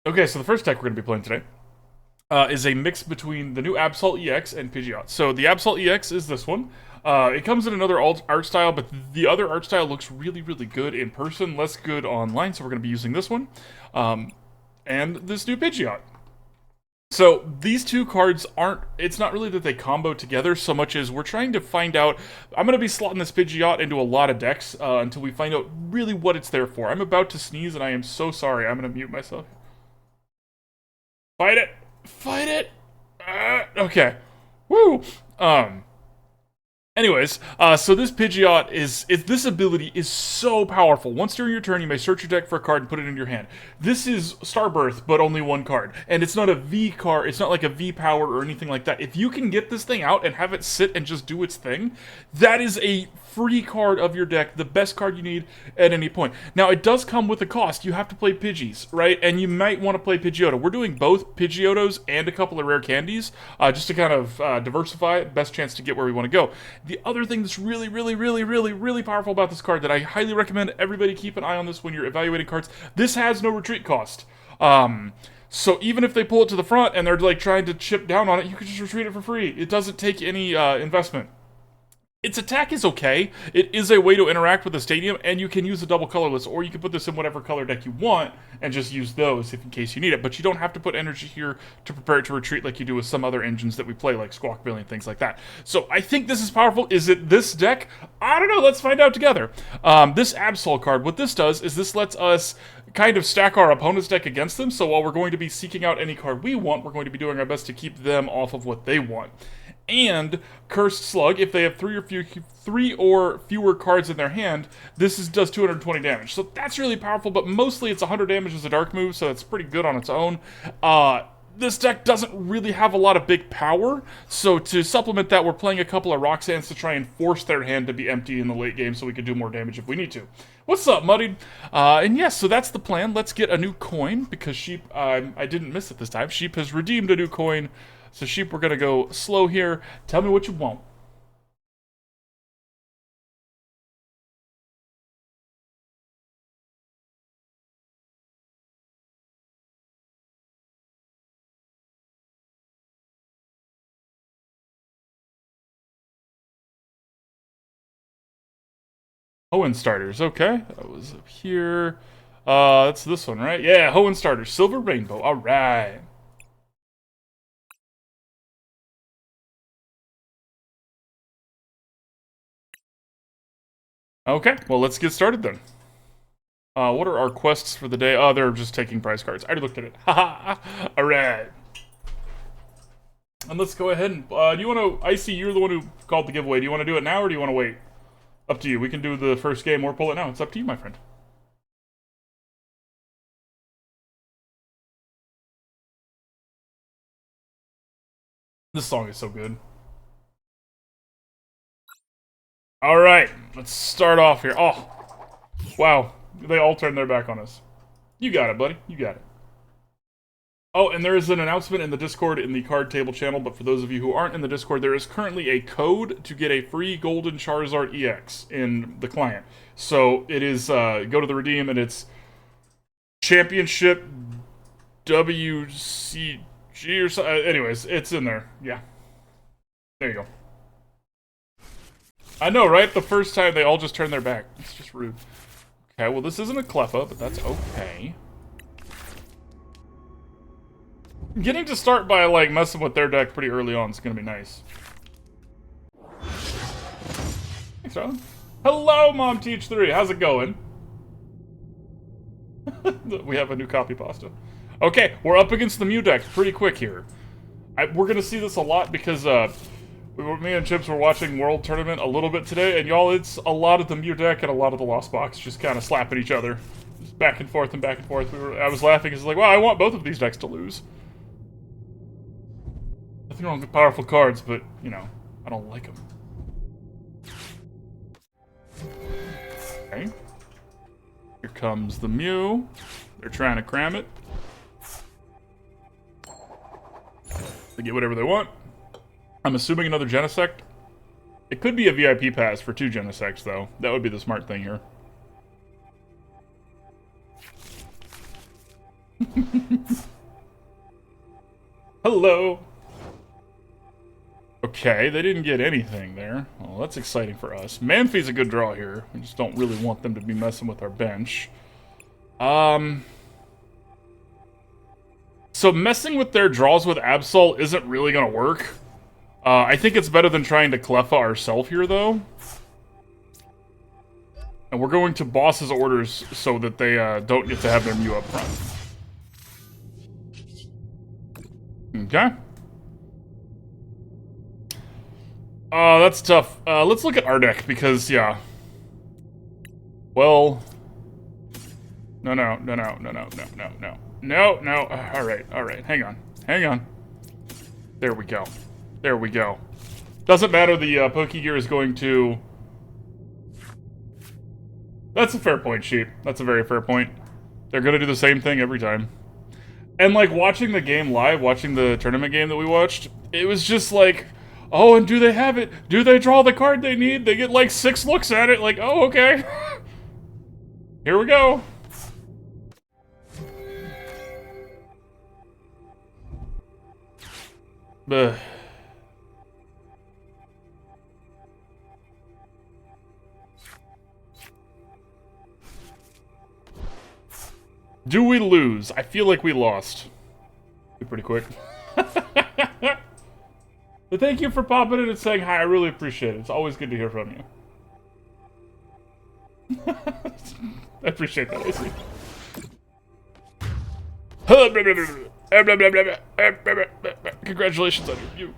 Okay, so the first deck we're going to be playing today is a mix between the new Absol EX and Pigeot. So the Absol EX is this one. It comes in another art style, but the other art style looks really, really good in person, less good online, so we're going to be using this one. And this new Pidgeot. So these two cards it's not really that they combo together so much as we're trying to find out. I'm going to be slotting this Pidgeot into a lot of decks until we find out really what it's there for. I'm about to sneeze and I am so sorry. I'm going to mute myself. Fight it! Fight it! Okay. Woo! Anyways, so this Pidgeot this ability is so powerful. Once during your turn, you may search your deck for a card and put it in your hand. This is Starbirth, but only one card. And it's not a V card, it's not like a V power or anything like that. If you can get this thing out and have it sit and just do its thing, that is a free card of your deck, the best card you need at any point. Now, it does come with a cost. You have to play Pidgeys, right? And you might want to play Pidgeotto. We're doing both Pidgeottos and a couple of rare candies, just to kind of diversify, best chance to get where we want to go. The other thing that's really, really, really, really, really powerful about this card that I highly recommend everybody keep an eye on this when you're evaluating cards, this has no retreat cost. So even if they pull it to the front and they're like trying to chip down on it, you can just retreat it for free. It doesn't take any investment. Its attack is okay. It is a way to interact with the stadium, and you can use a double colorless, or you can put this in whatever color deck you want and just use those if in case you need it. But you don't have to put energy here to prepare it to retreat like you do with some other engines that we play, like Squawkbilly and things like that. So I think this is powerful. Is it this deck? I don't know. Let's find out together. This Absol card, what this does is this lets us kind of stack our opponent's deck against them. So while we're going to be seeking out any card we want, we're going to be doing our best to keep them off of what they want. And Cursed Slug, if they have three or fewer cards in their hand, does 220 damage. So that's really powerful, but mostly it's 100 damage as a dark move, so it's pretty good on its own. This deck doesn't really have a lot of big power, so to supplement that, we're playing a couple of Roxannes to try and force their hand to be empty in the late game so we can do more damage if we need to. What's up, Muddied? And yes, so that's the plan. Let's get a new coin, because Sheep, I didn't miss it this time. Sheep has redeemed a new coin. So, Sheep, we're going to go slow here. Tell me what you want. Hoenn starters, okay. That was up here. That's this one, right? Yeah, Hoenn starters. Silver Rainbow, alright. Okay, well, let's get started then. What are our quests for the day? Oh, they're just taking prize cards. I already looked at it. Haha. Alright. And let's go ahead and... do you want to... Icy, you're the one who called the giveaway. Do you want to do it now, or do you want to wait? Up to you. We can do the first game or pull it now. It's up to you, my friend. This song is so good. Alright, let's start off here. Oh, wow. They all turned their back on us. You got it, buddy. You got it. Oh, and there is an announcement in the Discord in the card table channel, but for those of you who aren't in the Discord, there is currently a code to get a free Golden Charizard EX in the client. So it is, go to the redeem, and it's Championship WCG or something. Anyways, it's in there. Yeah. There you go. I know, right? The first time they all just turned their back. It's just rude. Okay, well this isn't a Cleffa, but that's okay. Getting to start by, like, messing with their deck pretty early on is gonna be nice. Thanks, Ron. Hello, Mom Teach 3. How's it going? We have a new copy pasta. Okay, we're up against the Mew deck pretty quick here. We're gonna see this a lot because, me and Chips were watching World Tournament a little bit today, and y'all, it's a lot of the Mew deck and a lot of the Lost Box just kind of slapping each other. Just back and forth and back and forth. I was laughing because, like, wow, I want both of these decks to lose. Nothing wrong with powerful cards, but, you know, I don't like them. Okay. Here comes the Mew. They're trying to cram it. They get whatever they want. I'm assuming another Genesect. It could be a VIP pass for 2 Genesects, though. That would be the smart thing here. Hello. Okay, they didn't get anything there. Well, that's exciting for us. Manphy's a good draw here. We just don't really want them to be messing with our bench. So messing with their draws with Absol isn't really gonna work. I think it's better than trying to Cleffa ourselves here, though. And we're going to boss's orders so that they don't get to have their Mew up front. Okay. That's tough. Let's look at our deck, because, yeah. Well... No. Alright. Hang on. There we go. Doesn't matter, the Pokégear is going to... That's a fair point, Sheep. That's a very fair point. They're gonna do the same thing every time. And, like, watching the game live, watching the tournament game that we watched, it was just like, oh, and do they have it? Do they draw the card they need? They get, like, 6 looks at it, like, oh, okay. Here we go. Ugh. Do we lose? I feel like we lost. Pretty quick. But thank you for popping in and saying hi. I really appreciate it. It's always good to hear from you. I appreciate that, AC. Congratulations on you.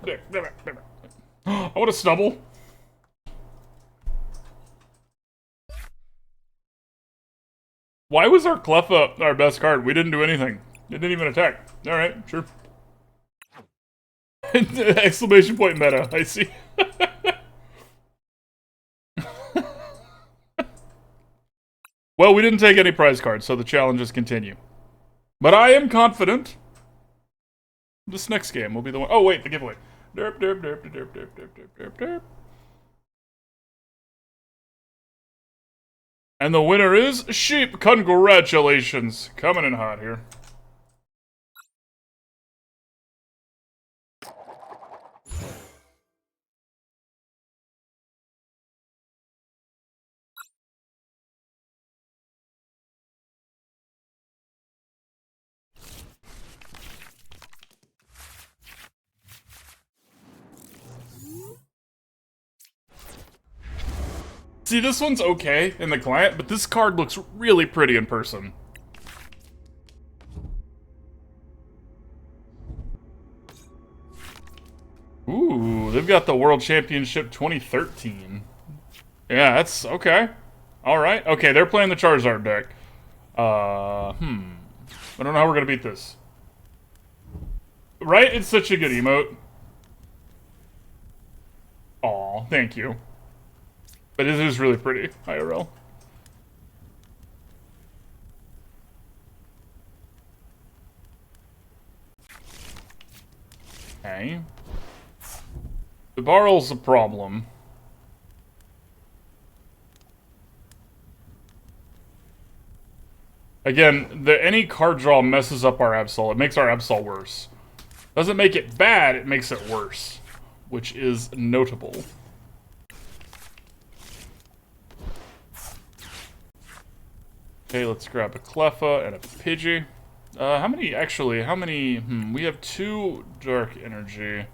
I want to snubble. Why was our Cleffa our best card? We didn't do anything. It didn't even attack. Alright, sure. Exclamation point meta, I see. Well, we didn't take any prize cards, so the challenges continue. But I am confident this next game will be the one. Oh, wait, the giveaway. Derp, derp, derp, derp, derp, derp, derp, derp, derp. And the winner is Sheep. Congratulations. Coming in hot here. See, this one's okay in the client, but this card looks really pretty in person. Ooh, they've got the World Championship 2013. Yeah, that's okay. Alright, okay, they're playing the Charizard deck. I don't know how we're gonna beat this. Right? It's such a good emote. Aw, thank you. But it is really pretty, IRL. Okay. The barrel's a problem. Again, any card draw messes up our Absol. It makes our Absol worse. Doesn't make it bad, it makes it worse. Which is notable. Okay, let's grab a Cleffa and a Pidgey. How many, we have 2 Dark Energy.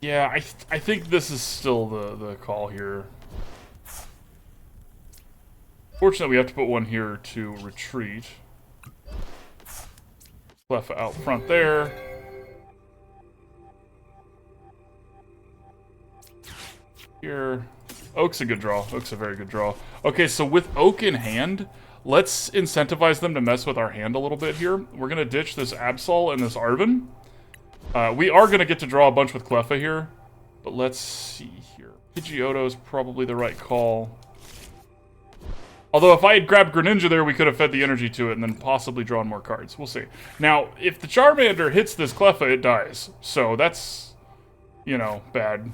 Yeah, I think this is still the call here. Fortunately, we have to put one here to retreat. Cleffa out front there. Here. Oak's a good draw. Oak's a very good draw. Okay, so with Oak in hand, let's incentivize them to mess with our hand a little bit here. We're going to ditch this Absol and this Arven. We are going to get to draw a bunch with Cleffa here. But let's see here. Pigeotto is probably the right call. Although if I had grabbed Greninja there, we could have fed the energy to it and then possibly drawn more cards. We'll see. Now, if the Charmander hits this Cleffa, it dies. So that's, you know, bad.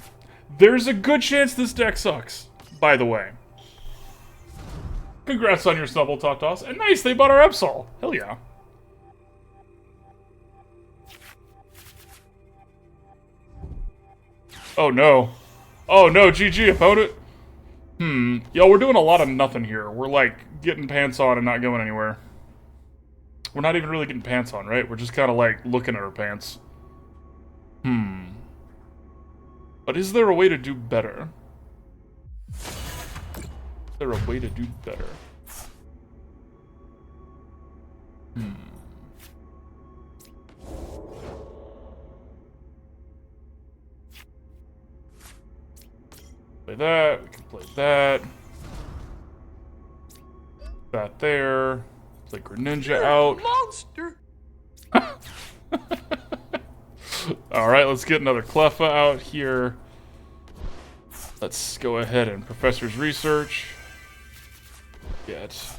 There's a good chance this deck sucks, by the way. Congrats on your snubble, Toss. And nice, they bought our Absol. Hell yeah. Oh no. Oh no, GG, opponent. Yo, we're doing a lot of nothing here. We're like getting pants on and not going anywhere. We're not even really getting pants on, right? We're just kind of like looking at our pants. But is there a way to do better? Is there a way to do better? Play that, we can play that. That there. Play Greninja out. Monster. Alright, let's get another Cleffa out here. Let's go ahead and Professor's Research. Get.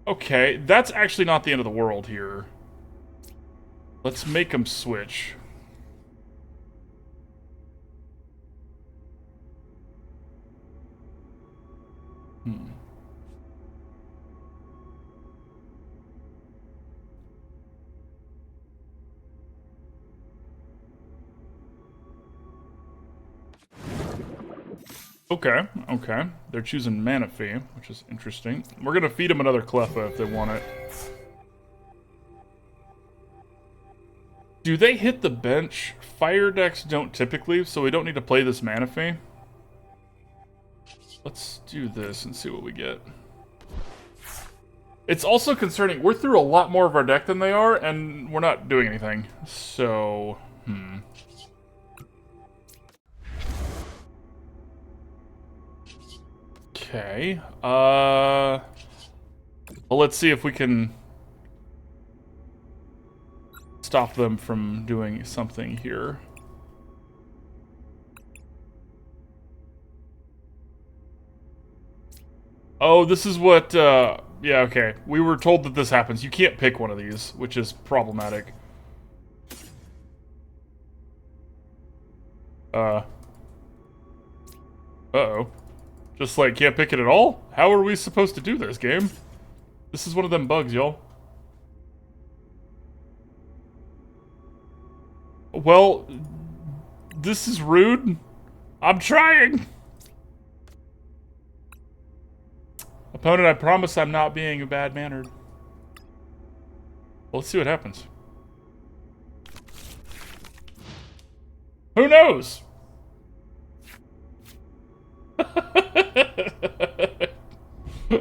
Okay, that's actually not the end of the world here. Let's make them switch. Okay, okay. They're choosing Manaphy, which is interesting. We're gonna feed them another Cleffa if they want it. Do they hit the bench? Fire decks don't typically, so we don't need to play this Manaphy. Let's do this and see what we get. It's also concerning. We're through a lot more of our deck than they are, and we're not doing anything. So, Okay. Well, let's see if we can stop them from doing something here. Oh, this is what, yeah, okay. We were told that this happens. You can't pick one of these, which is problematic. Uh-oh. Just, like, can't pick it at all? How are we supposed to do this, game? This is one of them bugs, y'all. Well, this is rude. I'm trying! Opponent, I promise I'm not being bad-mannered. Well, let's see what happens. Who knows?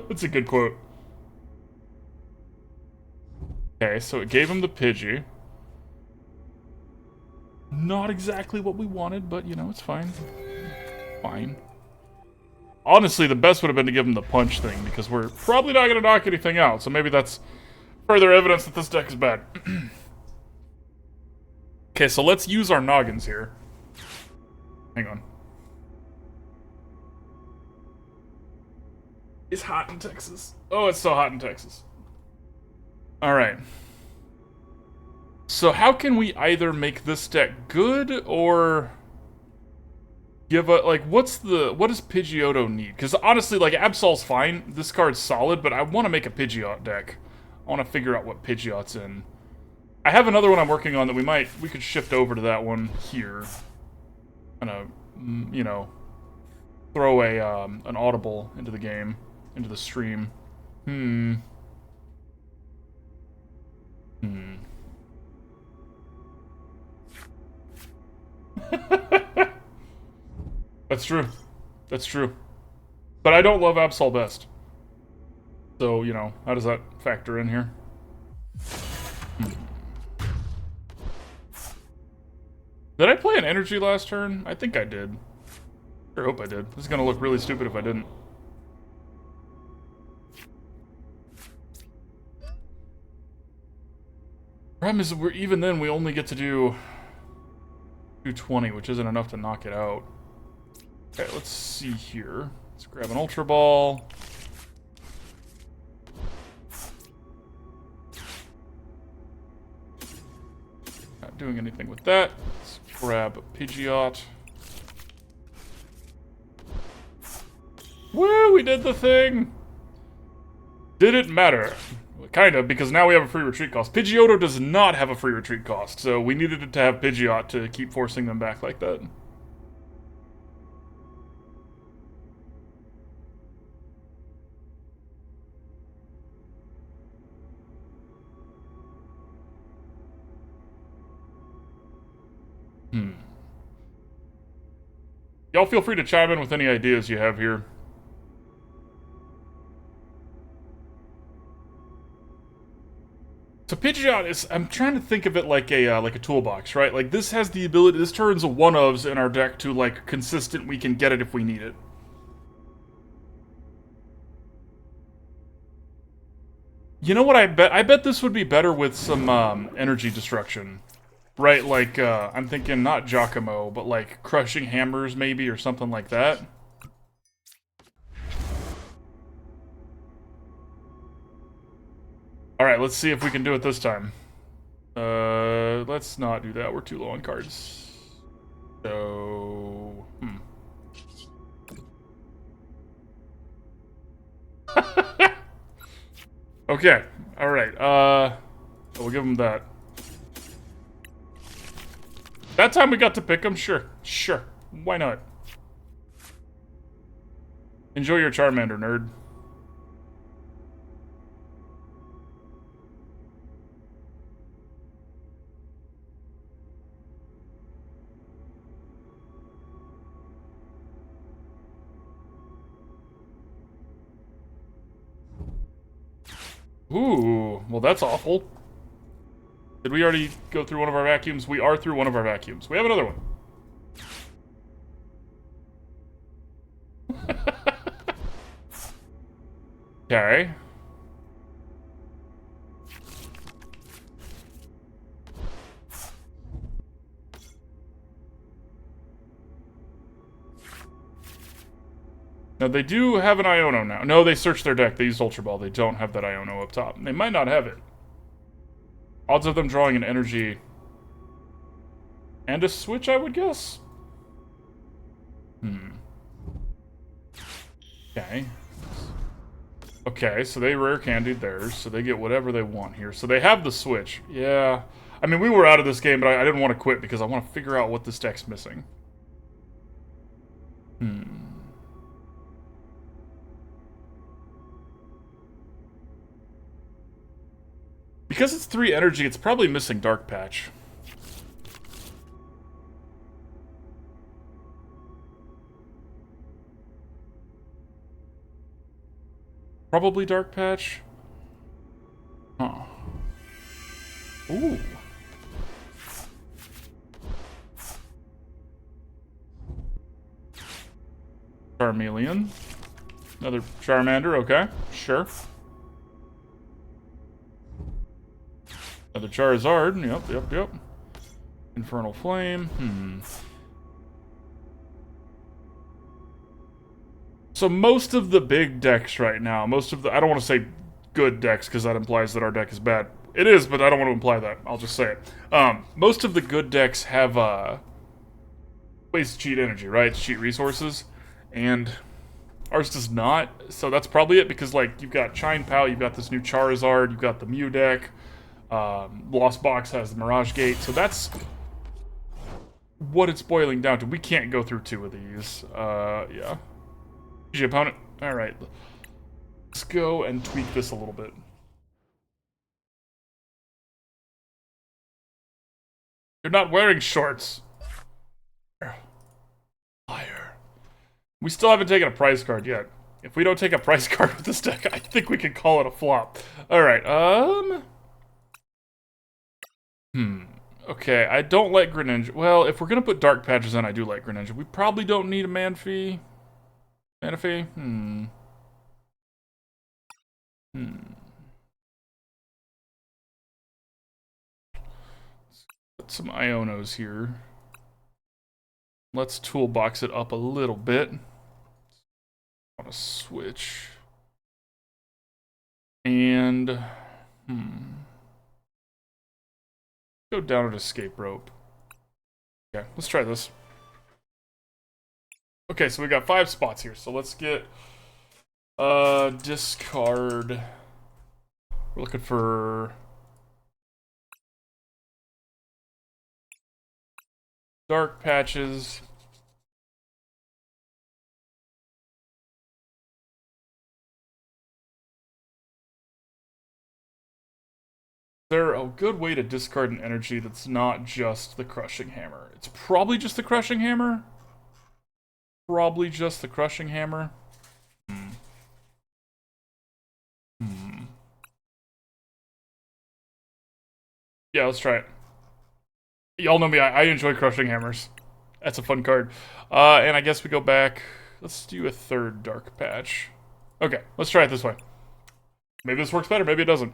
That's a good quote. Okay, so it gave him the Pidgey. Not exactly what we wanted, but, you know, it's fine. Fine. Honestly, the best would have been to give him the punch thing, because we're probably not going to knock anything out, so maybe that's further evidence that this deck is bad. Okay, so let's use our noggins here. Hang on. It's hot in Texas. Oh, it's so hot in Texas. Alright. So how can we either make this deck good, or give a, like, what does Pidgeotto need? Because honestly, like, Absol's fine. This card's solid, but I want to make a Pidgeot deck. I want to figure out what Pidgeot's in. I have another one I'm working on that we could shift over to that one here. Kind of, you know, throw an audible into the game, into the stream. That's true. That's true. But I don't love Absol best. So, you know, how does that factor in here? Did I play an energy last turn? I think I did. Sure hope I did. This is gonna look really stupid if I didn't. Problem is, even then, we only get to do 220, which isn't enough to knock it out. Okay, let's see here. Let's grab an Ultra Ball. Not doing anything with that. Let's grab a Pigeot. Woo, we did the thing! Did it matter? Kind of, because now we have a free retreat cost. Pidgeotto does not have a free retreat cost, so we needed it to have Pigeot to keep forcing them back like that. Y'all feel free to chime in with any ideas you have here. So Pigeot is, I'm trying to think of it like a toolbox, right? Like this has the ability, this turns a one-ofs in our deck to like consistent, we can get it if we need it. You know what I bet? I bet this would be better with some energy destruction. Right, like, I'm thinking not Giacomo, but like Crushing Hammers maybe, or something like that. Alright, let's see if we can do it this time. Let's not do that, we're too low on cards. So... Okay, alright, we'll give him that. That time we got to pick him? Sure. Sure. Why not? Enjoy your Charmander, nerd. Ooh, well that's awful. Did we already go through one of our vacuums? We are through one of our vacuums. We have another one. Okay. Now, they do have an Iono now. No, they searched their deck. They used Ultra Ball. They don't have that Iono up top. They might not have it. Odds of them drawing an energy and a switch, I would guess. Okay. Okay, so they rare candied theirs, so they get whatever they want here. So they have the switch. Yeah. I mean, we were out of this game, but I didn't want to quit because I want to figure out what this deck's missing. Because it's 3 energy, it's probably missing Dark Patch. Probably Dark Patch. Huh. Ooh. Charmeleon. Another Charmander, okay. Sure. Another Charizard. Yep. Infernal Flame. So most of the big decks right now, most of the, I don't want to say good decks because that implies that our deck is bad. It is, but I don't want to imply that. I'll just say it. Most of the good decks have ways to cheat energy, right? To cheat resources. And ours does not. So that's probably it because, like, you've got Chine Pal, you've got this new Charizard, you've got the Mew deck. Lost Box has the Mirage Gate. So that's what it's boiling down to. We can't go through 2 of these. Yeah. Easy opponent. Alright. Let's go and tweak this a little bit. You're not wearing shorts. Liar. We still haven't taken a prize card yet. If we don't take a prize card with this deck, I think we can call it a flop. Alright, Okay, I don't like Greninja. Well, if we're gonna put Dark Patches in, I do like Greninja. We probably don't need a Manphy. Manaphy? Put some Ionos here. Let's toolbox it up a little bit. I want to switch. And... go down an escape rope. Okay, let's try this. Okay, so we got 5 spots here, so let's get discard We're looking for dark patches. Is there a good way to discard an energy that's not just the Crushing Hammer? It's probably just the Crushing Hammer. Probably just the Crushing Hammer. Yeah, let's try it. Y'all know me, I enjoy Crushing Hammers. That's a fun card. And I guess we go back. Let's do a third Dark Patch. Okay, let's try it this way. Maybe this works better, maybe it doesn't.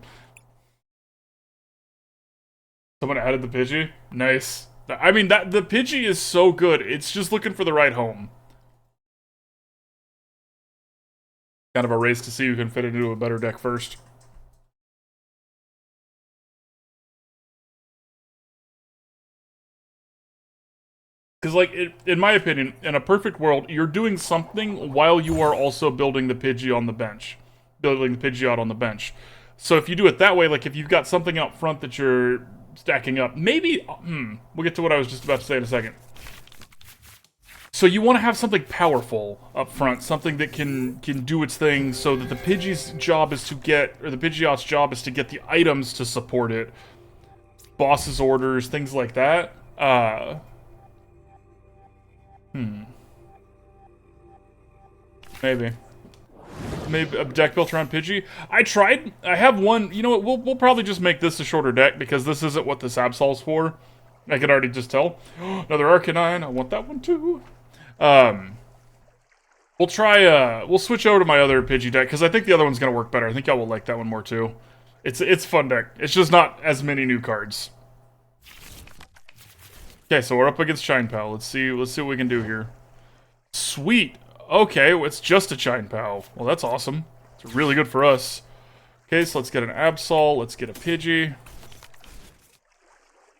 Someone added the Pidgey? Nice. I mean, the Pidgey is so good. It's just looking for the right home. Kind of a race to see who can fit it into a better deck first. Because, like, in my opinion, in a perfect world, you're doing something while you are also building the Pidgey on the bench. Building the Pigeot on the bench. So if you do it that way, like, if you've got something out front that you're stacking up, maybe... we'll get to what I was just about to say in a second. So you want to have something powerful up front, something that can do its thing, so that the Pidgey's job is to get... or the Pidgeot's job is to get the items to support it. Boss's orders, things like that. Maybe a deck built around Pidgey. I tried. I have one. You know what? We'll probably just make this a shorter deck because this isn't what this Absol's for. I can already just tell. Another Arcanine. I want that one too. We'll try. We'll switch over to my other Pidgey deck because I think the other one's gonna work better. I think y'all will like that one more too. It's a fun deck. It's just not as many new cards. Okay, so we're up against Shine Pal. Let's see what we can do here. Sweet. Okay, well, it's just a Shine Pal. Well, that's awesome. It's really good for us. Okay, so let's get an Absol. Let's get a Pidgey.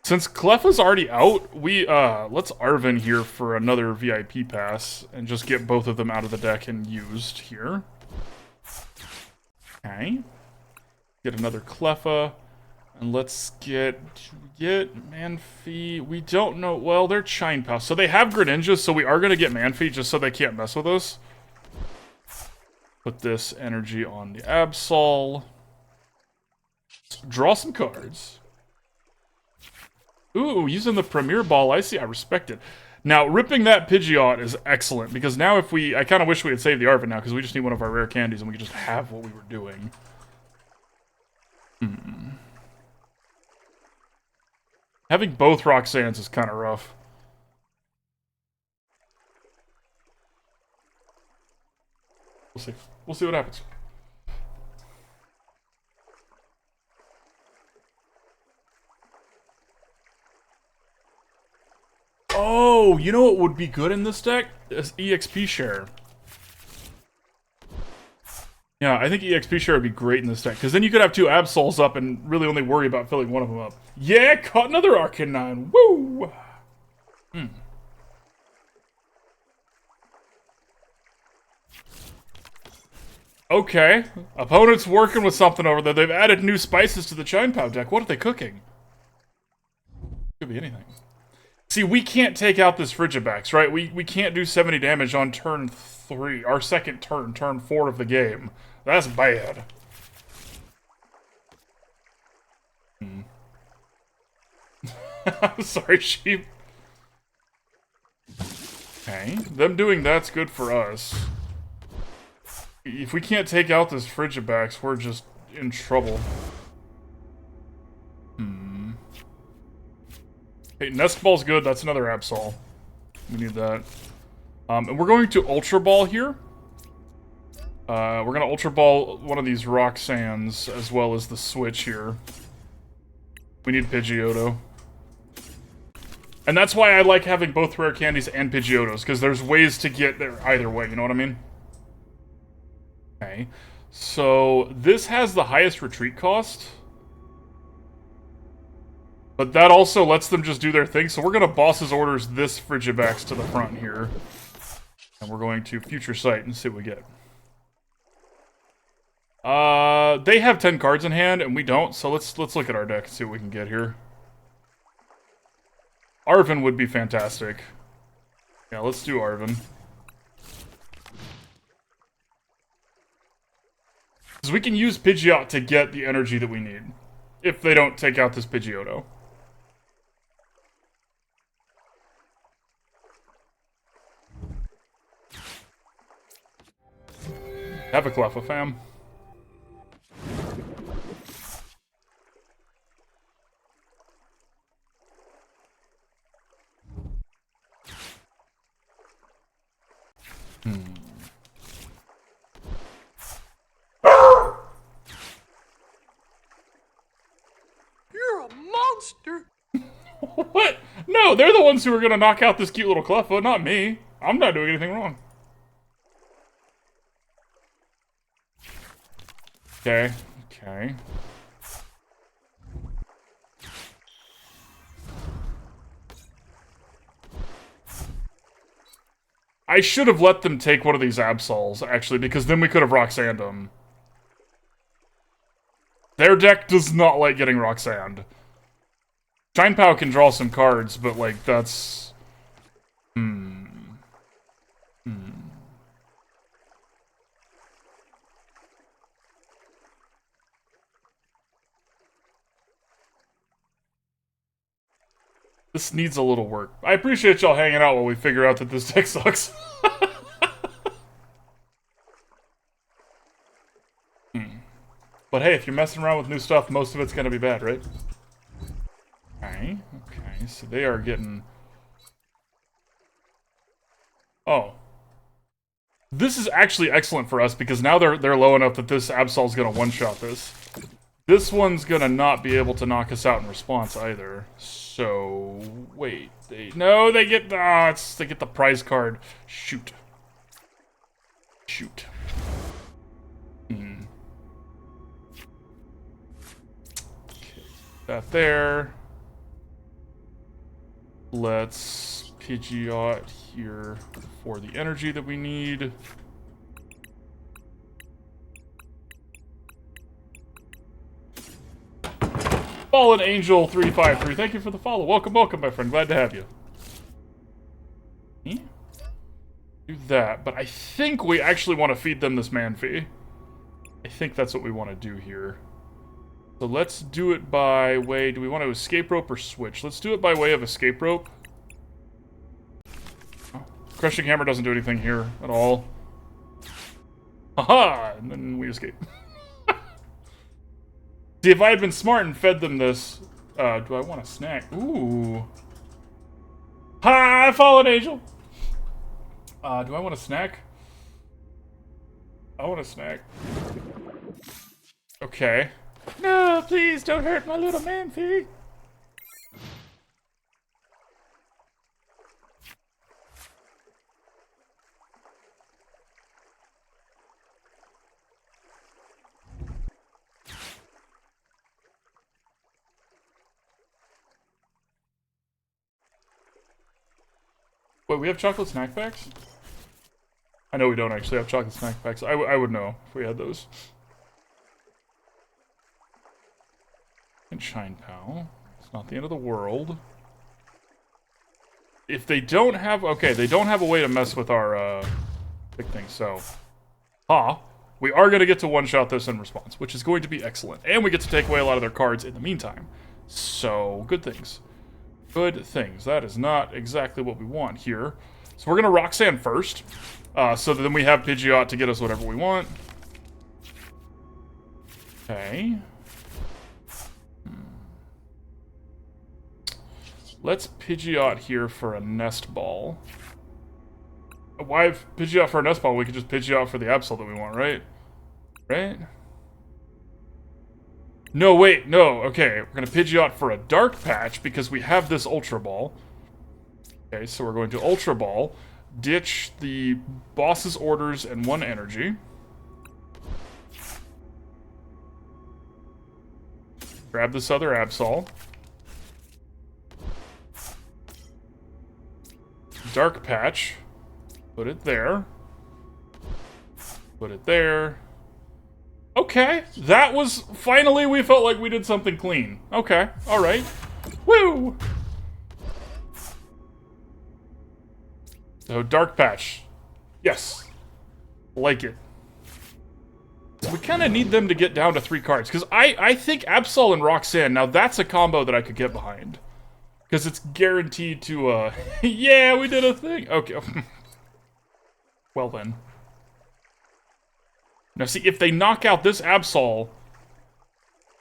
Since Cleffa's already out, let's Arven here for another VIP pass and just get both of them out of the deck and used here. Okay. Get another Cleffa. And let's get Manphy. We don't know. Well, they're Shine Pal. So they have Greninjas, so we are going to get Manphy just so they can't mess with us. Put this energy on the Absol. Draw some cards. Ooh, using the Premier Ball. I see. I respect it. Now, ripping that Pigeot is excellent, because now if we... I kind of wish we had saved the Arven now, because we just need one of our rare candies, and we could just have what we were doing. Having both Roxannes is kind of rough. We'll see. We'll see what happens. Oh, you know what would be good in this deck? Is EXP share. Yeah, I think EXP share would be great in this deck, because then you could have two Absols up and really only worry about filling one of them up. Yeah, caught another Arcanine. Woo! Okay. Opponent's working with something over there. They've added new spices to the Shine Pal deck. What are they cooking? Could be anything. See, we can't take out this Frigibax, right? We can't do 70 damage on turn 3. Our second turn, turn 4 of the game. That's bad. I'm sorry, sheep. Okay. Them doing that's good for us. If we can't take out this Frigibax, we're just in trouble. Hey, Nest Ball's good. That's another Absol. We need that. And we're going to Ultra Ball here. We're going to Ultra Ball one of these Roxannes, as well as the Switch here. We need Pidgeotto. And that's why I like having both Rare Candies and Pidgeottos, because there's ways to get there either way, you know what I mean? Okay. So, this has the highest retreat cost. But that also lets them just do their thing, so we're going to Boss's Orders this Frigibax to the front here. And we're going to Future Sight and see what we get. They have 10 cards in hand, and we don't, so let's look at our deck and see what we can get here. Arven would be fantastic. Yeah, let's do Arven. Because we can use Pigeot to get the energy that we need. If they don't take out this Pidgeotto. Have a Cleffa, fam. You're a monster! What? No, they're the ones who are gonna knock out this cute little Cleffa, not me. I'm not doing anything wrong. Okay, okay. I should have let them take one of these Absols, actually, because then we could have Roxanned them. Their deck does not like getting Roxanned. Shinepow can draw some cards, but, like, that's... This needs a little work. I appreciate y'all hanging out while we figure out that this deck sucks. But hey, if you're messing around with new stuff, most of it's gonna be bad, right? Okay, okay, so they are getting... Oh. This is actually excellent for us, because now they're low enough that this Absol's gonna one-shot this. This one's gonna not be able to knock us out in response either. So... wait, no, they get... they get the prize card. Shoot. Shoot. That there. Let's Pigeot here for the energy that we need. Fallen Angel 353, thank you for the follow. Welcome, welcome, my friend. Glad to have you. Do that, but I think we actually want to feed them this Manphy. I think that's what we want to do here. So let's do it by way... Do we want to escape rope or switch? Let's do it by way of escape rope. Oh, Crushing Hammer doesn't do anything here at all. Haha! And then we escape. See, if I had been smart and fed them this... do I want a snack? Ooh. Hi, Fallen Angel! Do I want a snack? I want a snack. Okay. No, please don't hurt my little Manphy. Wait, we have chocolate snack packs? I know we don't actually have chocolate snack packs. I would know if we had those. And Shinepow. It's not the end of the world. If they don't have... Okay, they don't have a way to mess with our, big thing, so... we are going to get to one-shot this in response, which is going to be excellent. And we get to take away a lot of their cards in the meantime. So, good things. Good things. That is not exactly what we want here. So we're going to Roxanne first. So that then we have Pigeot to get us whatever we want. Okay. Let's Pigeot here for a Nest Ball. Why have Pigeot for a Nest Ball? We could just Pigeot for the Absol that we want, right? Right? No, wait, no. Okay, we're going to Pigeot for a Dark Patch because we have this Ultra Ball. Okay, so we're going to Ultra Ball, ditch the boss's orders and one energy. Grab this other Absol. Dark Patch. Put it there. Put it there. Okay, that was... Finally, we felt like we did something clean. Okay, alright. Woo! So, Dark Patch. Yes. Like it. We kind of need them to get down to 3 cards. Because I think Absol and Roxanne, now that's a combo that I could get behind. Because it's guaranteed to, yeah, we did a thing! Okay. Well then. Now see, if they knock out this Absol...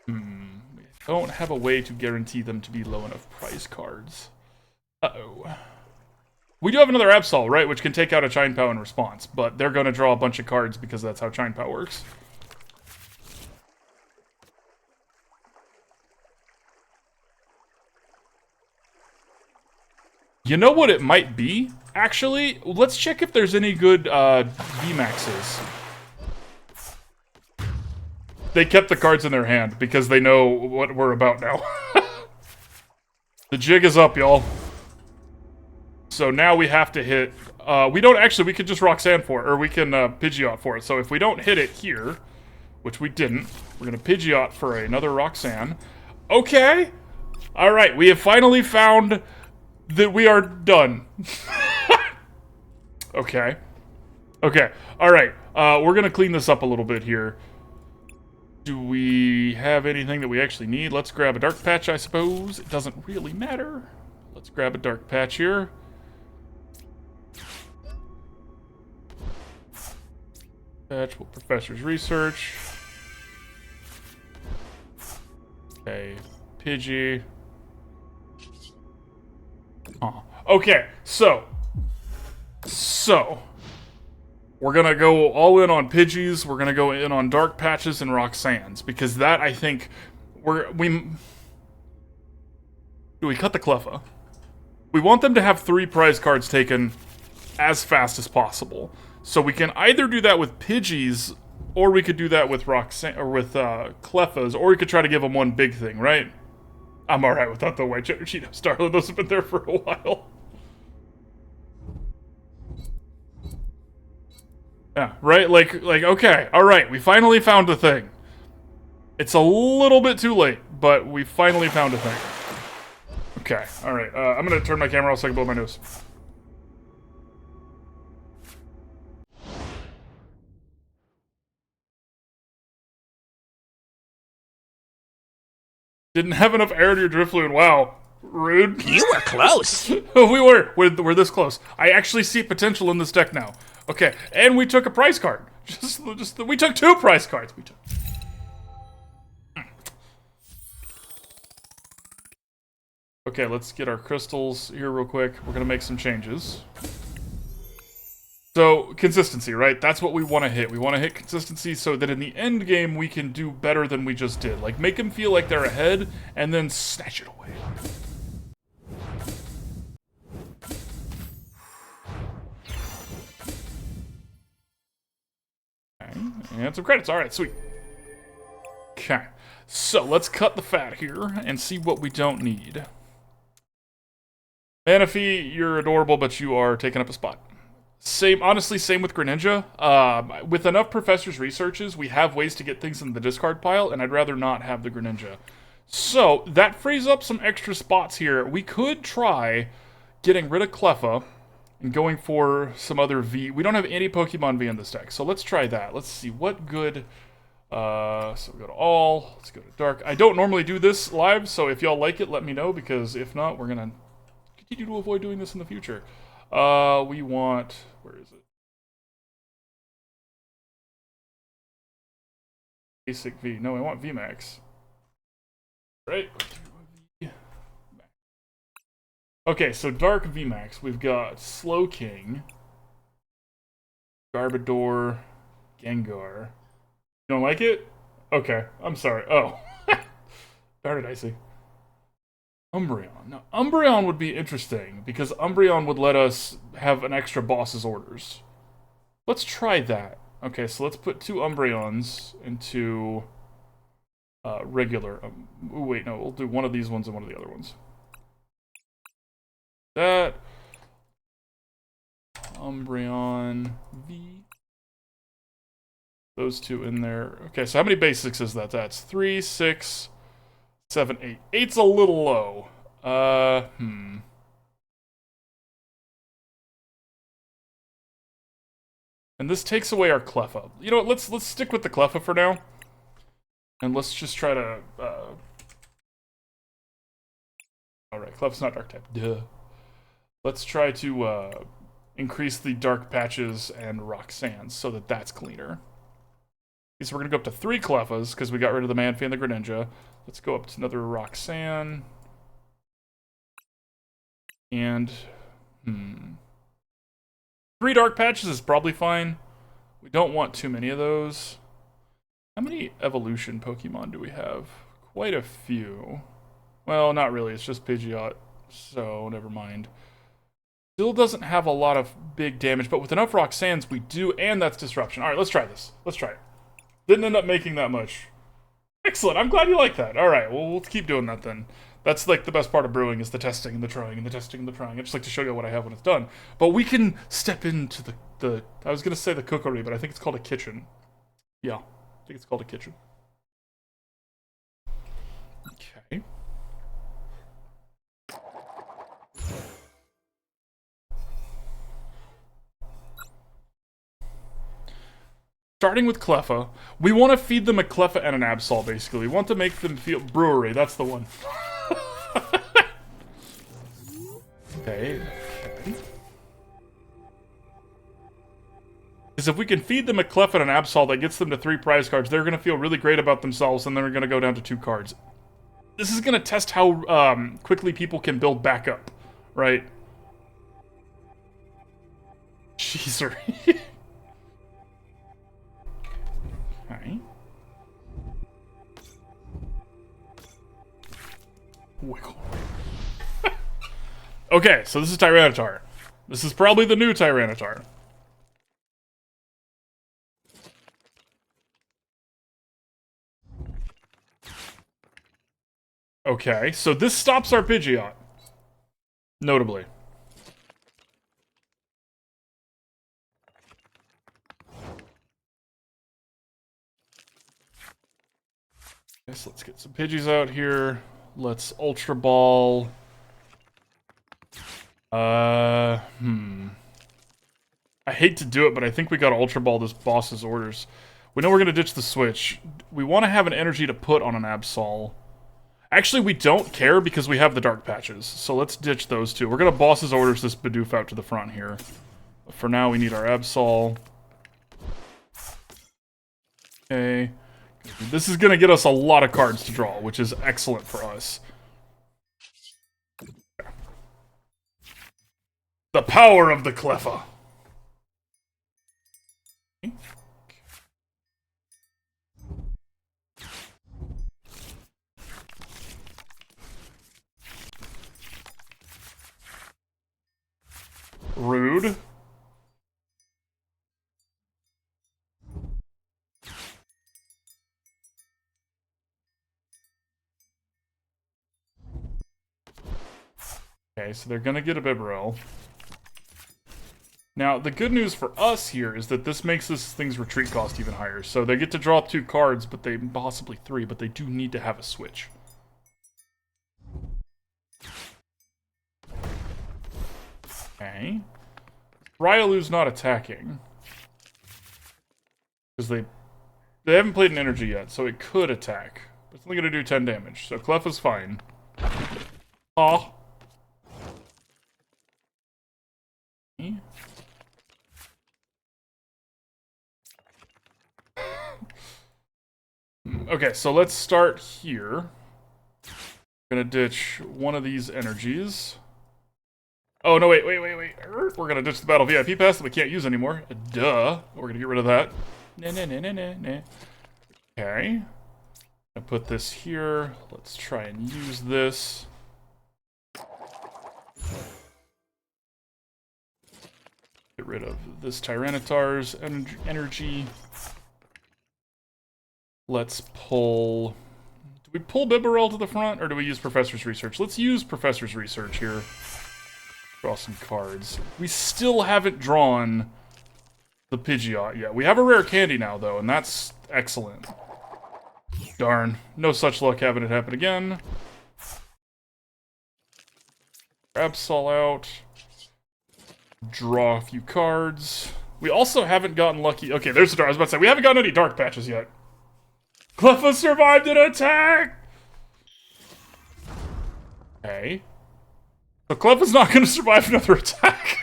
we don't have a way to guarantee them to be low enough prize cards. Uh-oh. We do have another Absol, right, which can take out a Chine Pow in response, but they're going to draw a bunch of cards because that's how Chine Pow works. You know what it might be? Actually, let's check if there's any good VMAXs. They kept the cards in their hand because they know what we're about now. The jig is up, y'all. So now we have to hit... we don't actually, we could just Roxanne for it, or we can Pidgeot for it. So if we don't hit it here, which we didn't, we're going to Pidgeot for another Roxanne. Okay! Alright, we have finally found that we are done. Okay. Okay, alright. We're going to clean this up a little bit here. Do we have anything that we actually need? Let's grab a Dark Patch, I suppose. It doesn't really matter. Let's grab a Dark Patch here. Patch, Professor's Research. Okay, Pidgey. Oh. Okay, so. We're gonna go all in on Pidgeys, we're gonna go in on Dark Patches and Roxannes, because that, I think, do we cut the Cleffa? We want them to have 3 prize cards taken as fast as possible. So we can either do that with Pidgeys, or we could do that with Roxanne, or with Cleffas, or we could try to give them one big thing, right? I'm alright without the white cheddar Cheeto Starlet, those have been there for a while. Yeah, right? Like, okay, alright, we finally found a thing. It's a little bit too late, but we finally found a thing. Okay, alright, I'm gonna turn my camera off so I can blow my nose. Didn't have enough air to your drift fluid, wow. Rude. You were close. We're this close. I actually see potential in this deck now. Okay, and we took a prize card. We took 2 prize cards. We took. Okay, let's get our crystals here real quick. We're gonna make some changes. So, consistency, right? That's what we want to hit. We want to hit consistency so that in the end game we can do better than we just did. Like, make them feel like they're ahead, and then snatch it away. Okay, and some credits. Alright, sweet. Okay, so let's cut the fat here and see what we don't need. Manaphy, you're adorable, but you are taking up a spot. Honestly, same with Greninja. With enough Professor's Researches, we have ways to get things in the discard pile, and I'd rather not have the Greninja. So, that frees up some extra spots here. We could try getting rid of Cleffa and going for some other V. We don't have any Pokemon V in this deck, so let's try that. Let's see, what good... so we go to all, let's go to dark. I don't normally do this live, so if y'all like it, let me know, because if not, we're gonna continue to avoid doing this in the future. We want... Where is it? Basic V. No, I want VMAX. Right? Okay, so Dark VMAX. We've got Slowking, Garbodor, Gengar. You don't like it? Okay, I'm sorry. Oh. Darn it, I see. Umbreon. Now, Umbreon would be interesting, because Umbreon would let us have an extra boss's orders. Let's try that. Okay, so let's put 2 Umbreons into regular. Ooh, wait, no, we'll do one of these ones and one of the other ones. That. Umbreon V. those two in there. Okay, so how many basics is that? That's 3, 6, 7, 8. 8's a little low. And this takes away our Cleffa. You know what, let's stick with the Cleffa for now. And let's just try to, Alright, Cleffa's not Dark type. Duh. Let's try to, increase the Dark Patches and Roxanne's so that that's cleaner. Okay, so we're gonna go up to 3 Cleffas, because we got rid of the Manphy and the Greninja. Let's go up to another Roxanne. And, 3 Dark Patches is probably fine. We don't want too many of those. How many evolution Pokemon do we have? Quite a few. Well, not really. It's just Pigeot, so never mind. Still doesn't have a lot of big damage, but with enough Roxannes, we do, and that's Disruption. Alright, let's try this. Let's try it. Didn't end up making that much. Excellent. I'm glad you like that. Alright, well, we'll keep doing that then. That's like the best part of brewing is the testing and the trying and the testing and the trying. I just like to show you what I have when it's done. But we can step into the I was going to say the cookery, but I think it's called a kitchen. Yeah, I think it's called a kitchen. Okay. Starting with Cleffa, we want to feed them a Cleffa and an Absol, basically. We want to make them feel... Brewery, that's the one. Okay. Because if we can feed them a Cleffa and an Absol that gets them to 3 prize cards, they're going to feel really great about themselves, and then we're going to go down to 2 cards. This is going to test how quickly people can build back up, right? Jeezer. Alright. Wiggle. Okay, so this is Tyranitar. This is probably the new Tyranitar. Okay, so this stops our Pidgeot. Notably. Okay, so let's get some Pidgeys out here. Let's Ultra Ball. I hate to do it, but I think we gotta Ultra Ball this boss's orders. We know we're gonna ditch the switch. We want to have an energy to put on an Absol. Actually, we don't care because we have the Dark Patches. So let's ditch those two. We're gonna boss's orders this Bidoof out to the front here. But for now, we need our Absol. Okay. This is gonna get us a lot of cards to draw, which is excellent for us. The power of the Cleffa. Rude. Okay, so they're gonna get a Bibarel. Now, the good news for us here is that this makes this thing's retreat cost even higher. So they get to draw 2 cards, but they possibly 3, but they do need to have a switch. Okay. Ryalu's not attacking. Because they haven't played an energy yet, so it could attack. But it's only going to do 10 damage, so Cleffa's fine. Aw. Okay, so let's start here. Gonna ditch one of these energies. Oh, no, wait. We're gonna ditch the Battle VIP Pass that we can't use anymore. Duh. We're gonna get rid of that. Nah. Okay. Gonna put this here. Let's try and use this. Get rid of this Tyranitar's energy. Let's pull... Do we pull Bibarel to the front, or do we use Professor's Research? Let's use Professor's Research here. Draw some cards. We still haven't drawn the Pigeot. Yeah, we have a rare candy now, though, and that's excellent. Darn. No such luck having it happen again. Absol out. Draw a few cards. We also haven't gotten lucky. Okay, there's the dark. I was about to say, we haven't gotten any dark patches yet. Cleffa survived an attack! Okay. So Cleffa's not going to survive another attack.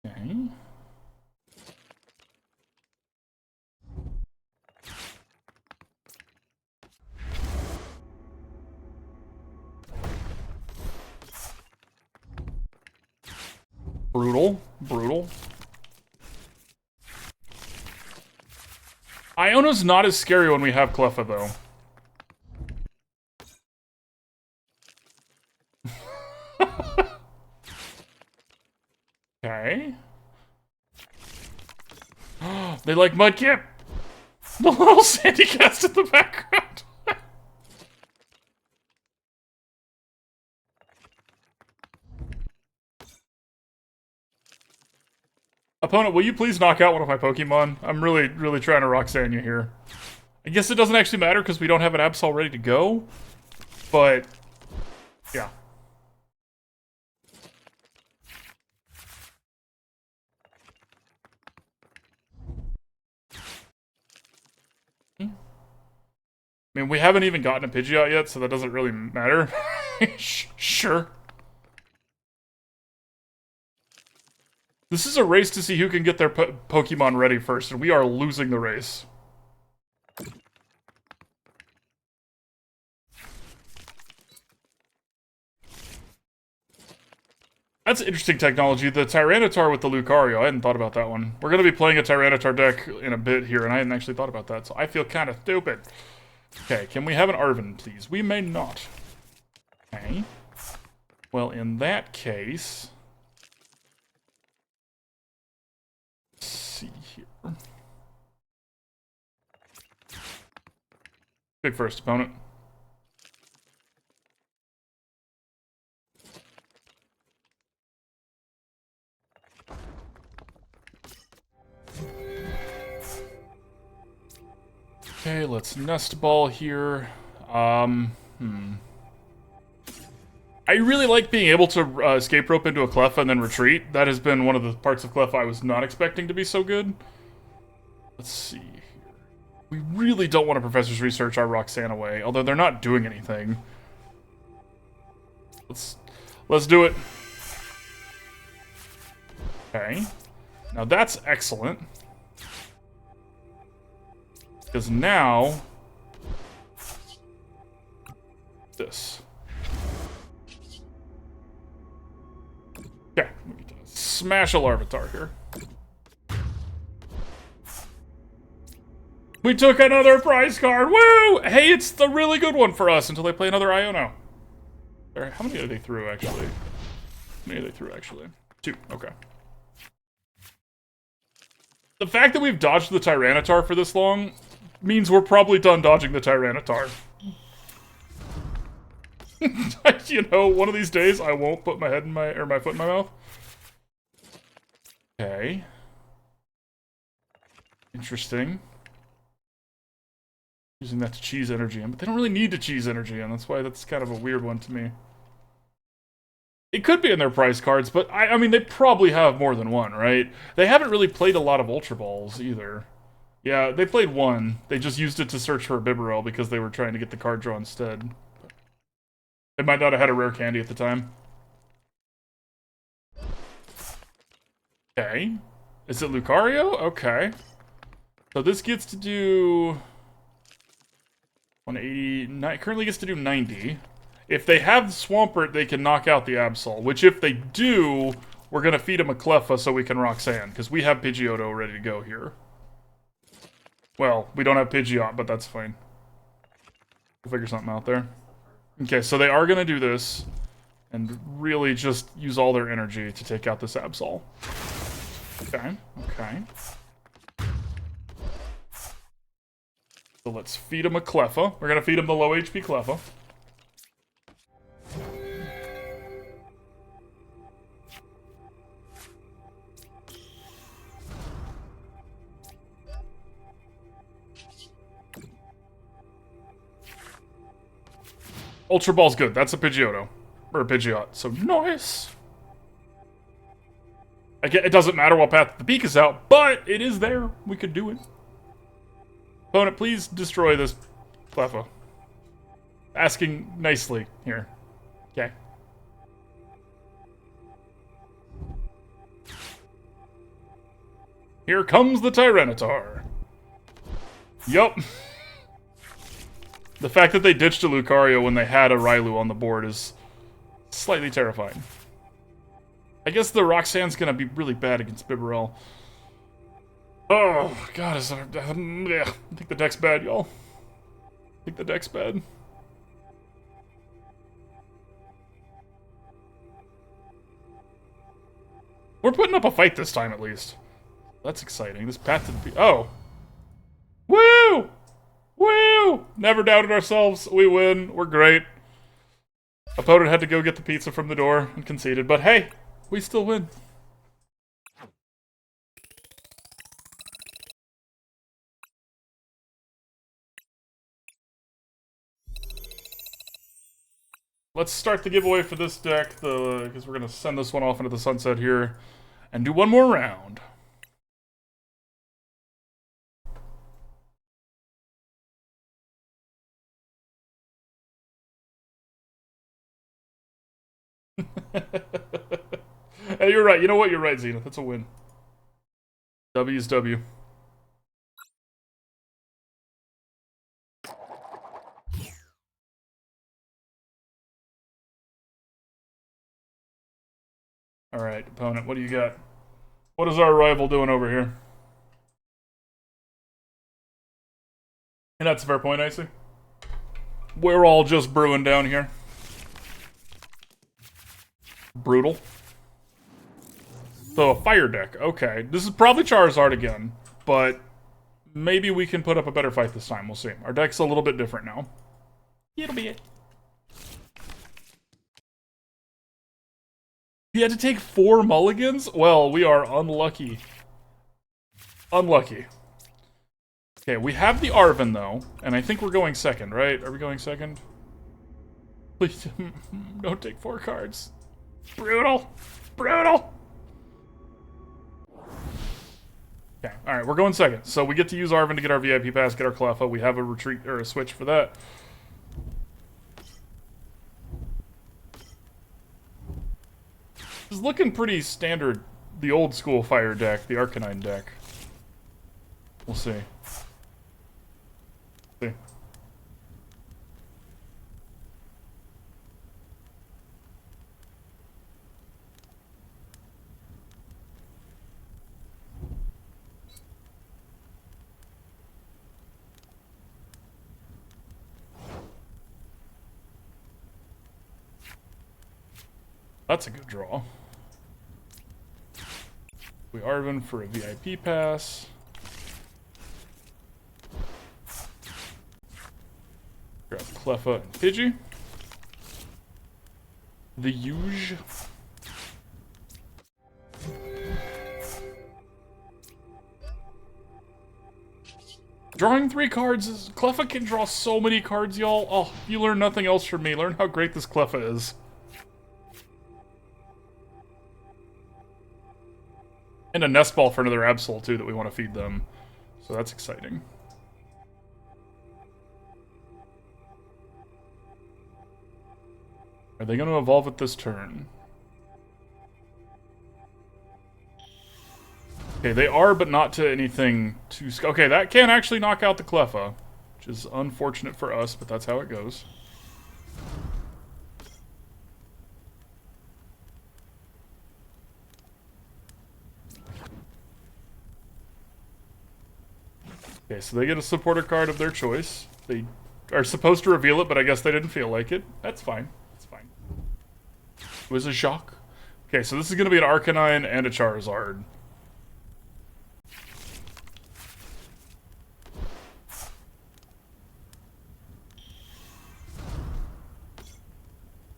Okay. Brutal. Brutal. Iono's not as scary when we have Cleffa, though. Okay. They like Mudkip! The little sandy cast in the background! Opponent, will you please knock out one of my Pokemon? I'm really, really trying to Roxanne you here. I guess it doesn't actually matter because we don't have an Absol ready to go. But, yeah. I mean, we haven't even gotten a Pidgeot yet, so that doesn't really matter. Sure. This is a race to see who can get their Pokemon ready first, and we are losing the race. That's interesting technology. The Tyranitar with the Lucario. I hadn't thought about that one. We're going to be playing a Tyranitar deck in a bit here, and I hadn't actually thought about that, so I feel kind of stupid. Okay, can we have an Arven, please? We may not. Okay. Well, in that case... Let's see here. Big first opponent. Okay, let's Nest Ball here. I really like being able to escape rope into a Cleffa and then retreat. That has been one of the parts of Cleffa I was not expecting to be so good. Let's see here. We really don't want to Professor's Research our Roxanne away, although they're not doing anything. Let's do it. Okay. Now that's excellent. Because now... this. Okay, we get to smash a Larvitar here. We took another prize card! Woo! Hey, it's the really good one for us until they play another Iono. How many are they through, actually? How many are they through, actually? 2, okay. The fact that we've dodged the Tyranitar for this long means we're probably done dodging the Tyranitar. You know, one of these days I won't put my head in my foot in my mouth. Okay. Interesting. Using that to cheese energy in, but they don't really need to cheese energy in. That's why that's kind of a weird one to me. It could be in their prize cards, but I mean, they probably have more than one, right? They haven't really played a lot of Ultra Balls either. Yeah, they played one. They just used it to search for a Bibarel because they were trying to get the card draw instead. They might not have had a rare candy at the time. Okay. Is it Lucario? Okay. So this gets to do... 180... Currently gets to do 90. If they have Swampert, they can knock out the Absol. Which, if they do, we're going to feed him a Cleffa so we can Roxanne. Because we have Pidgeotto ready to go here. Well, we don't have Pigeot, but that's fine. We'll figure something out there. Okay, so they are going to do this. And really just use all their energy to take out this Absol. Okay, okay. So let's feed him a Cleffa. We're going to feed him the low HP Cleffa. Ultra Ball's good. That's a Pidgeotto. Or a Pigeot. So nice. Again, it doesn't matter what path the peak is out, but it is there. We could do it. Opponent, please destroy this Cleffa. Asking nicely here. Okay. Here comes the Tyranitar. Yup. The fact that they ditched a Lucario when they had a Railu on the board is slightly terrifying. I guess the Roxanne's gonna be really bad against Bibarel. Oh, God, I think the deck's bad, y'all. I think the deck's bad. We're putting up a fight this time, at least. That's exciting. This path to the... Oh! Woo! Woo! Never doubted ourselves. We win. We're great. Opponent had to go get the pizza from the door and conceded, but hey, we still win. Let's start the giveaway for this deck, because we're going to send this one off into the sunset here and do one more round. Hey, you're right. You know what? You're right, Zenith. That's a win. W's W. Alright, opponent, what do you got? What is our rival doing over here? And that's a fair point, Icy. We're all just brewing down here. Brutal. So, a fire deck. Okay. This is probably Charizard again, but maybe we can put up a better fight this time. We'll see. Our deck's a little bit different now. It'll be it. He had to take 4 mulligans? Well, we are unlucky. Unlucky. Okay, we have the Arven, though, and I think we're going second, right? Are we going second? Please, don't take 4 cards. Brutal! Brutal! Okay, alright, we're going second. So we get to use Arven to get our VIP pass, get our Cleffa. We have a retreat, or a switch for that. It's looking pretty standard, the old school fire deck, the Arcanine deck. We'll see. See. That's a good draw. We Arven for a VIP pass. Grab Cleffa and Pidgey. The huge. Drawing 3 cards is... Cleffa can draw so many cards, y'all. Oh, you learn nothing else from me. Learn how great this Cleffa is. And a Nest Ball for another Absol, too, that we want to feed them. So that's exciting. Are they going to evolve at this turn? Okay, they are, but not to anything too... Okay, that can actually knock out the Cleffa, which is unfortunate for us, but that's how it goes. Okay, so they get a supporter card of their choice. They are supposed to reveal it, but I guess they didn't feel like it. That's fine. That's fine. It was a shock. Okay, so this is going to be an Arcanine and a Charizard.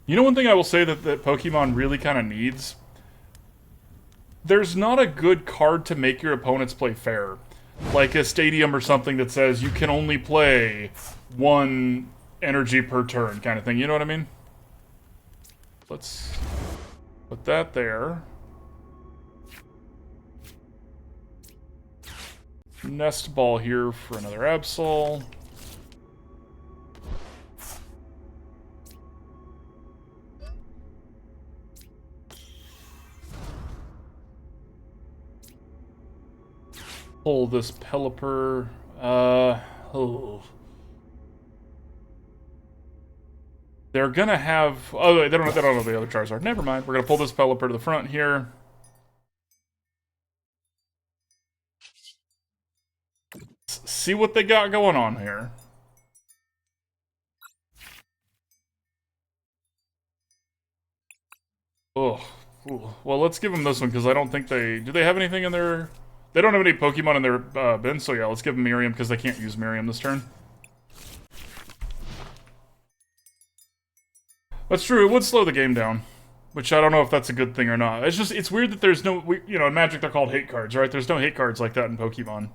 You know one thing I will say that Pokemon really kind of needs? There's not a good card to make your opponents play fair. Like a stadium or something that says you can only play one energy per turn kind of thing. You know what I mean? Let's put that there. Nest Ball here for another Absol. Pull this Pelipper. Oh. They're gonna have. Oh, they don't know the other Charizard. Never mind. We're gonna pull this Pelipper to the front here. See what they got going on here. Oh, well, let's give them this one because I don't think they. Do they have anything in their? They don't have any Pokemon in their bin, so yeah, let's give them Miriam because they can't use Miriam this turn. That's true. It would slow the game down, which I don't know if that's a good thing or not. It's just it's weird that there's no. You know, in Magic they're called hate cards, right? There's no hate cards like that in Pokemon.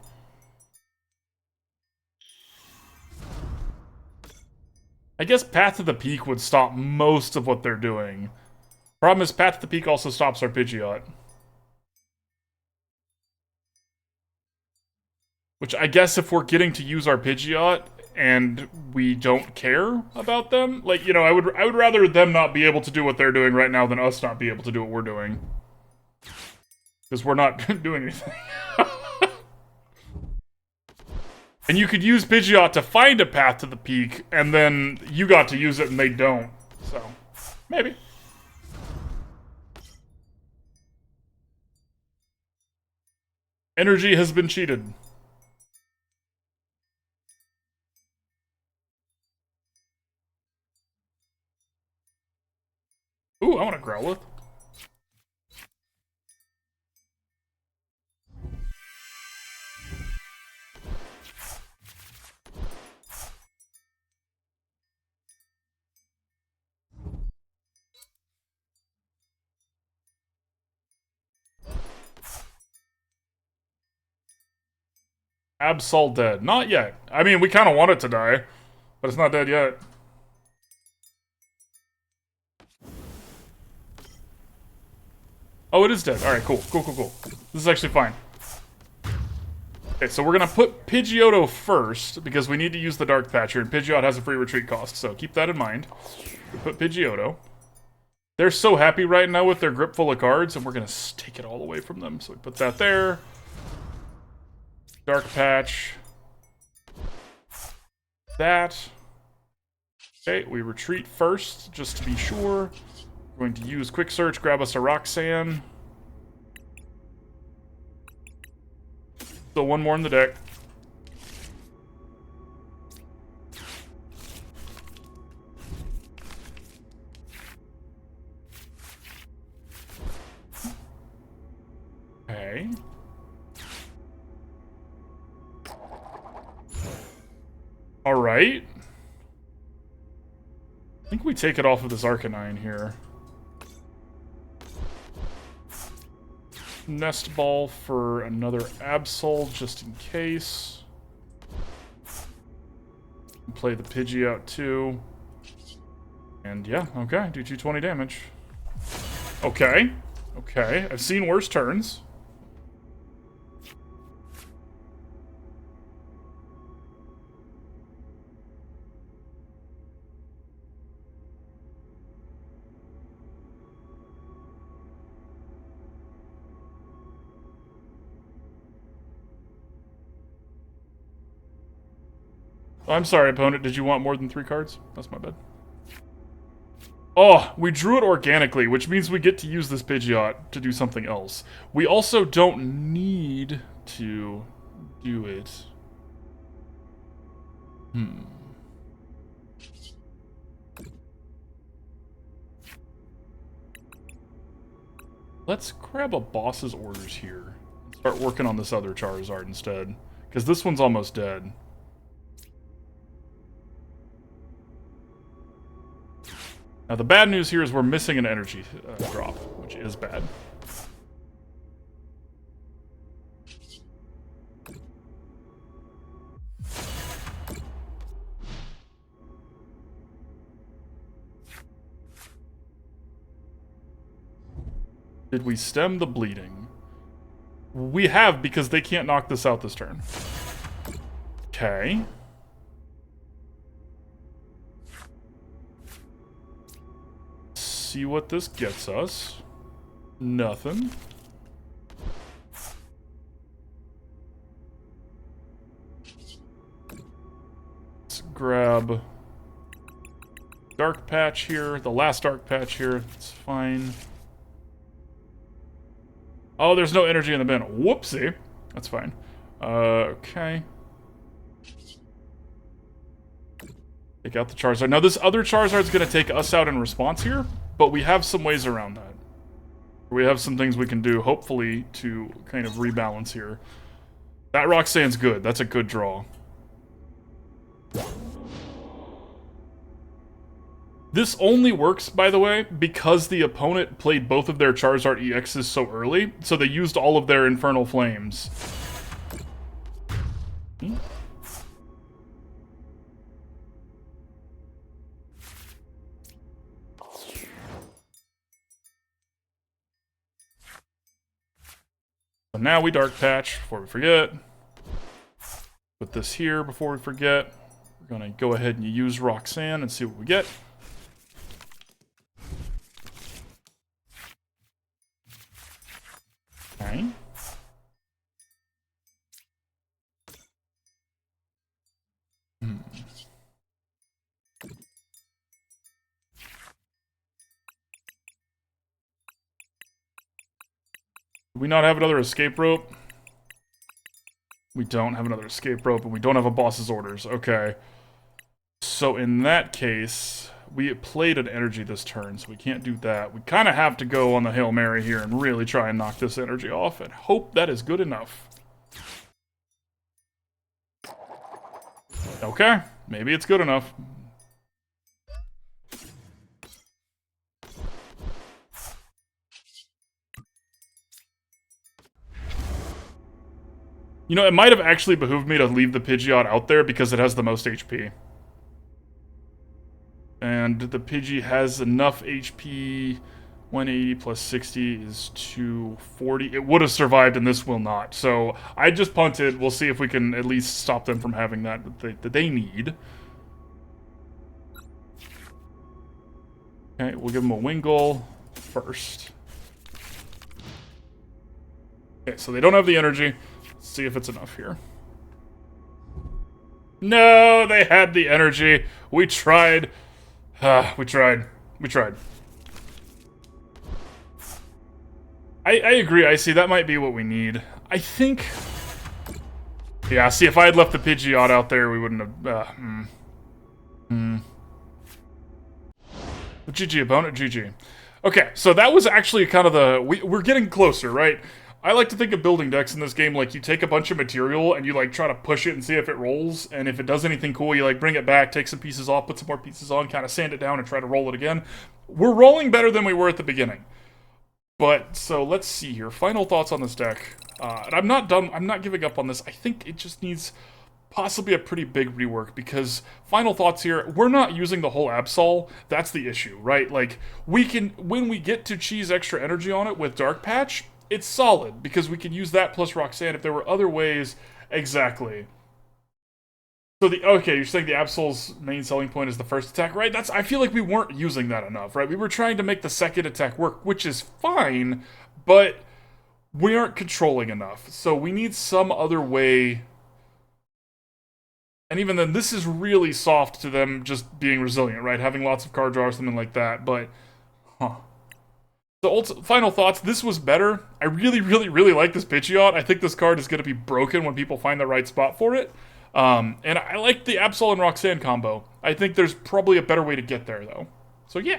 I guess Path to the Peak would stop most of what they're doing. Problem is, Path to the Peak also stops our Pidgeot. Which I guess if we're getting to use our Pidgeot and we don't care about them, like, you know, I would rather them not be able to do what they're doing right now than us not be able to do what we're doing. Because we're not doing anything. And you could use Pidgeot to find a path to the peak, and then you got to use it and they don't. So, maybe. Energy has been cheated. Ooh, I want to Growlithe. Absol dead. Not yet. I mean, we kind of want it to die, but it's not dead yet. Oh, it is dead. Alright, cool. Cool. This is actually fine. Okay, so we're gonna put Pidgeotto first, because we need to use the Dark Patch here, and Pidgeot has a free retreat cost, so keep that in mind. We put Pidgeotto. They're so happy right now with their grip full of cards, and we're gonna take it all away from them. So we put that there. Dark Patch. That. Okay, we retreat first, just to be sure. We're going to use Quick Search, grab us a Roxanne. Still one more in the deck. Okay. Alright. I think we take it off of this Arcanine here. Nest Ball for another Absol, just in case. Play the Pidgey out too. And yeah, okay, do 220 damage. Okay. Okay, I've seen worse turns. I'm sorry, opponent. Did you want more than 3 cards? That's my bad. Oh, we drew it organically, which means we get to use this Pidgeot to do something else. We also don't need to do it. Let's grab a boss's orders here. And start working on this other Charizard instead. Because this one's almost dead. Now, the bad news here is we're missing an energy drop, which is bad. Did we stem the bleeding? We have, because they can't knock this out this turn. Okay. See what this gets us. Nothing. Let's grab Dark Patch here, the last Dark Patch here. It's fine. Oh, there's no energy in the bin. Whoopsie. That's fine. Okay. Take out the Charizard. Now, this other Charizard's going to take us out in response here, but we have some ways around that. We have some things we can do, hopefully, to kind of rebalance here. That Roxanne's good. That's a good draw. This only works, by the way, because the opponent played both of their Charizard EXs so early, so they used all of their Infernal Flames. So now we Dark Patch before we forget. Put this here before we forget. We're gonna go ahead and use Roxanne and see what we get. Okay. Do we not have another escape rope? We don't have another escape rope, and we don't have a boss's orders. Okay. So in that case, we played an energy this turn, so we can't do that. We kind of have to go on the Hail Mary here and really try and knock this energy off and hope that is good enough. Okay, maybe it's good enough. You know, it might have actually behooved me to leave the Pidgeot out there because it has the most HP. And the Pidgey has enough HP. 180 plus 60 is 240. It would have survived, and this will not. So I just punted. We'll see if we can at least stop them from having that they need. Okay, we'll give them a Wingull first. Okay, so they don't have the energy. Let's see if it's enough here. No, they had the energy. We tried. We tried. I agree, Icy. That might be what we need. I think... Yeah, see, if I had left the Pidgeot out there, we wouldn't have... GG, opponent, GG. Okay, so that was actually kind of the... We're getting closer, right? I like to think of building decks in this game like you take a bunch of material and you like try to push it and see if it rolls, and if it does anything cool, you like bring it back, take some pieces off, put some more pieces on, kind of sand it down and try to roll it again. We're rolling better than we were at the beginning. But, so let's see here. Final thoughts on this deck. And I'm not done, I'm not giving up on this. I think it just needs possibly a pretty big rework, because final thoughts here, we're not using the whole Absol. That's the issue, right? Like, we can, when we get to cheese extra energy on it with Dark Patch, it's solid, because we can use that plus Roxanne if there were other ways. Exactly. So okay, you're saying the Absol's main selling point is the first attack, right? I feel like we weren't using that enough, right? We were trying to make the second attack work, which is fine, but we aren't controlling enough. So we need some other way. And even then, this is really soft to them just being resilient, right? Having lots of card draw or something like that, but... So, final thoughts, this was better. I really like this Pidgeot. I think this card is going to be broken when people find the right spot for it. And I like the Absol and Roxanne combo. I think there's probably a better way to get there, though. So, yeah.